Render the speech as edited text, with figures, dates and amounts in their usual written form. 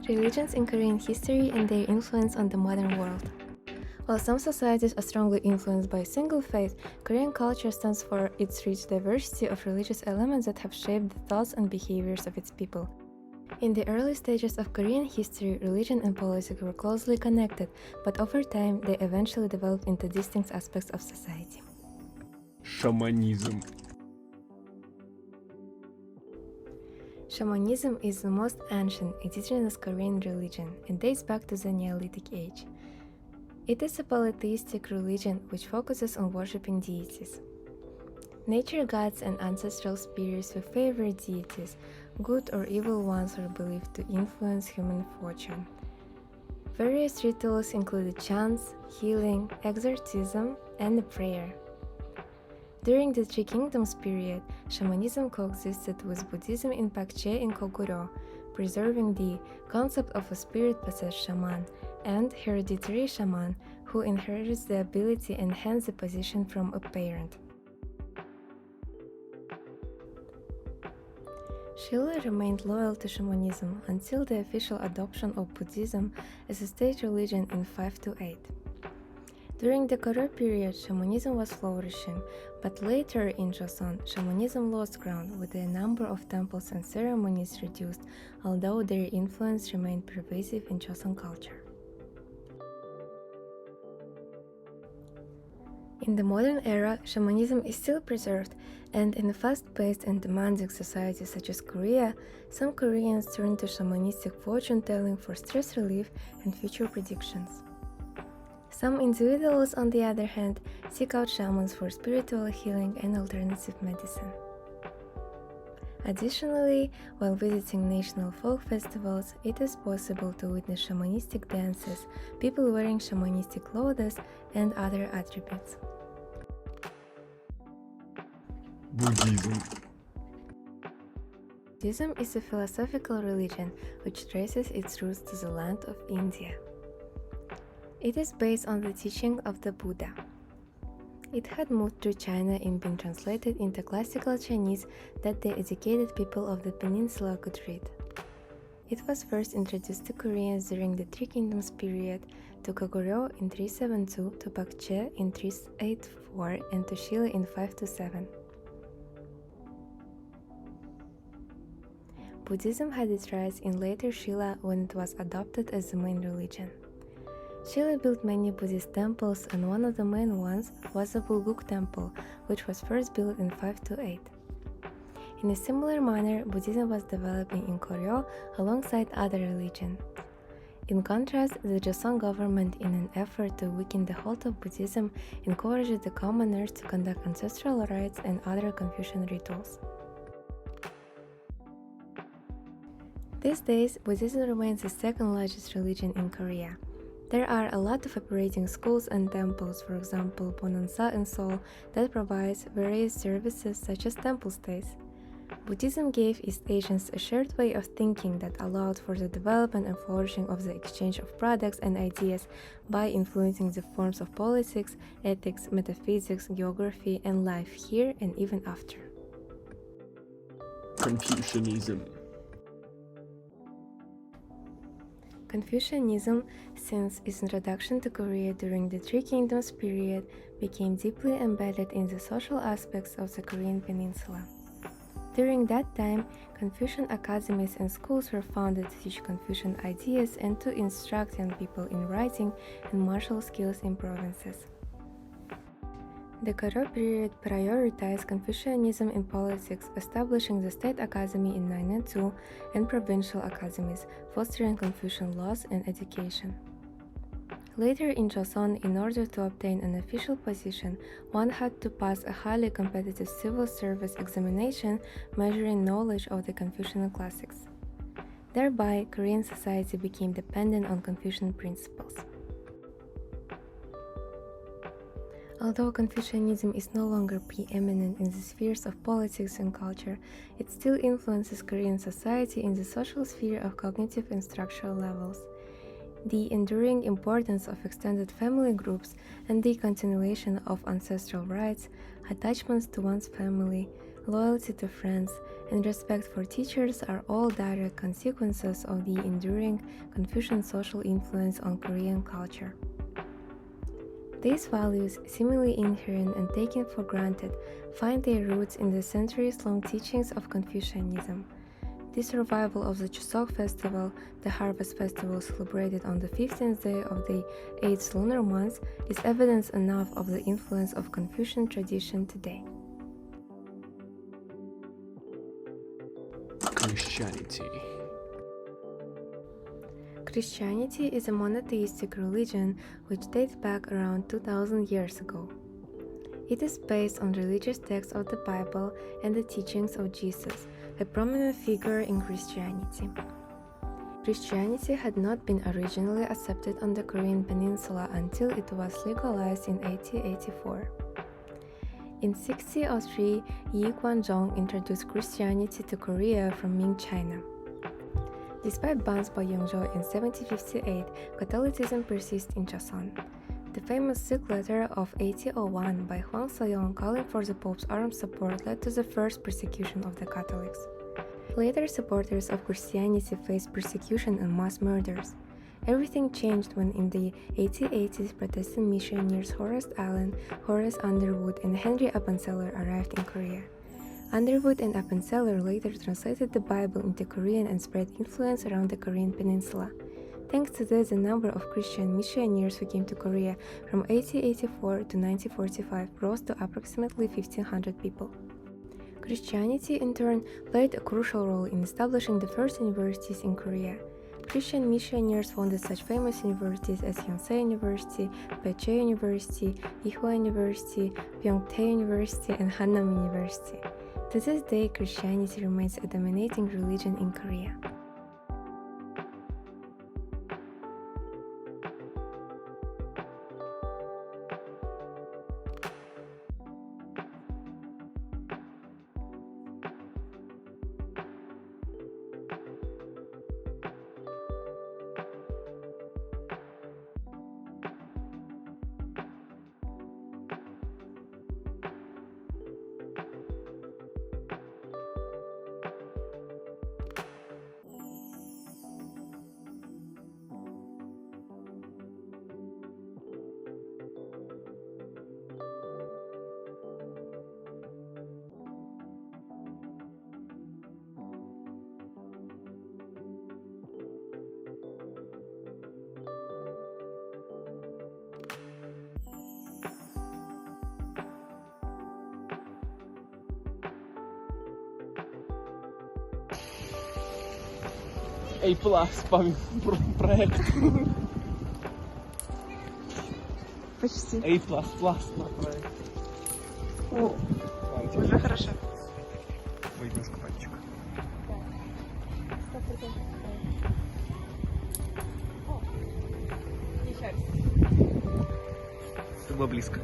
Religions in Korean history and their influence on the modern world. While some societies are strongly influenced by a single faith, Korean culture stands for its rich diversity of religious elements that have shaped the thoughts and behaviors of its people. In the early stages of Korean history, religion and politics were closely connected, but over time they eventually developed into distinct aspects of society. Шаманизм. Shamanism is the most ancient indigenous Korean religion and dates back to the Neolithic Age. It is a polytheistic religion which focuses on worshipping deities. Nature gods and ancestral spirits were favored deities, good or evil ones were believed to influence human fortune. Various rituals included chants, healing, exorcism, and prayer. During the Three Kingdoms period, shamanism coexisted with Buddhism in Pakche and Koguryo, preserving the concept of a spirit-possessed shaman and hereditary shaman who inherits the ability and hence the position from a parent. Shilla remained loyal to shamanism until the official adoption of Buddhism as a state religion in 528. During the Koryo period, shamanism was flourishing, but later in Joseon, shamanism lost ground with the number of temples and ceremonies reduced, although their influence remained pervasive in Joseon culture. In the modern era, shamanism is still preserved, and in a fast-paced and demanding society such as Korea, some Koreans turn to shamanistic fortune-telling for stress relief and future predictions. Some individuals, on the other hand, seek out shamans for spiritual healing and alternative medicine. Additionally, while visiting national folk festivals, it is possible to witness shamanistic dances, people wearing shamanistic clothes, and other attributes. Buddhism. Buddhism is a philosophical religion which traces its roots to the land of India. It is based on the teaching of the Buddha. It had moved through China and been translated into classical Chinese that the educated people of the peninsula could read. It was first introduced to Koreans during the Three Kingdoms period, to Koguryo in 372, to Pakche in 384, and to Shilla in 527. Buddhism had its rise in later Shilla when it was adopted as the main religion. Shilla built many Buddhist temples, and one of the main ones was the Bulguk Temple, which was first built in 528. In a similar manner, Buddhism was developing in Koryo alongside other religions. In contrast, the Joseon government, in an effort to weaken the hold of Buddhism, encouraged the commoners to conduct ancestral rites and other Confucian rituals. These days, Buddhism remains the second largest religion in Korea. There are a lot of operating schools and temples, for example, Bonansa in Seoul, that provides various services such as temple stays. Buddhism gave East Asians a shared way of thinking that allowed for the development and flourishing of the exchange of products and ideas by influencing the forms of politics, ethics, metaphysics, geography, and life here and even after. Confucianism. Confucianism, since its introduction to Korea during the Three Kingdoms period, became deeply embedded in the social aspects of the Korean peninsula. During that time, Confucian academies and schools were founded to teach Confucian ideas and to instruct young people in writing and martial skills in provinces. The Koryo period prioritized Confucianism in politics, establishing the State Academy in 992 and provincial academies, fostering Confucian laws and education. Later in Joseon, in order to obtain an official position, one had to pass a highly competitive civil service examination measuring knowledge of the Confucian classics. Thereby, Korean society became dependent on Confucian principles. Although Confucianism is no longer preeminent in the spheres of politics and culture, it still influences Korean society in the social sphere of cognitive and structural levels. The enduring importance of extended family groups and the continuation of ancestral rites, attachments to one's family, loyalty to friends, and respect for teachers are all direct consequences of the enduring Confucian social influence on Korean culture. These values, seemingly inherent and taken for granted, find their roots in the centuries-long teachings of Confucianism. The survival of the Chuseok festival, the harvest festival celebrated on the 15th day of the 8th lunar month, is evidence enough of the influence of Confucian tradition today. Christianity. Christianity is a monotheistic religion which dates back around 2000 years ago. It is based on religious texts of the Bible and the teachings of Jesus, a prominent figure in Christianity. Christianity had not been originally accepted on the Korean peninsula until it was legalized in 1884. In 1603, Yi Guanzhong introduced Christianity to Korea from Ming China. Despite bans by Yongzhou in 1758, Catholicism persists in Joseon. The famous Sikh letter of 1801 by Hwang So-yong calling for the Pope's armed support led to the first persecution of the Catholics. Later supporters of Christianity faced persecution and mass murders. Everything changed when in the 1880s Protestant missionaries Horace Allen, Horace Underwood, and Henry Appenzeller arrived in Korea. Underwood and Appenzeller later translated the Bible into Korean and spread influence around the Korean peninsula. Thanks to this, the number of Christian missionaries who came to Korea from 1884 to 1945 rose to approximately 1,500 people. Christianity, in turn, played a crucial role in establishing the first universities in Korea. Christian missionaries founded such famous universities as Yonsei University, Peche University, Ihwa University, Pyeongtae University, and Hannam University. To this day, Christianity remains a dominating religion in Korea. A+, проект. Почти. A++ на проект. О, уже хорошо. Выйдем с купальчика. Еще раз. Это было близко.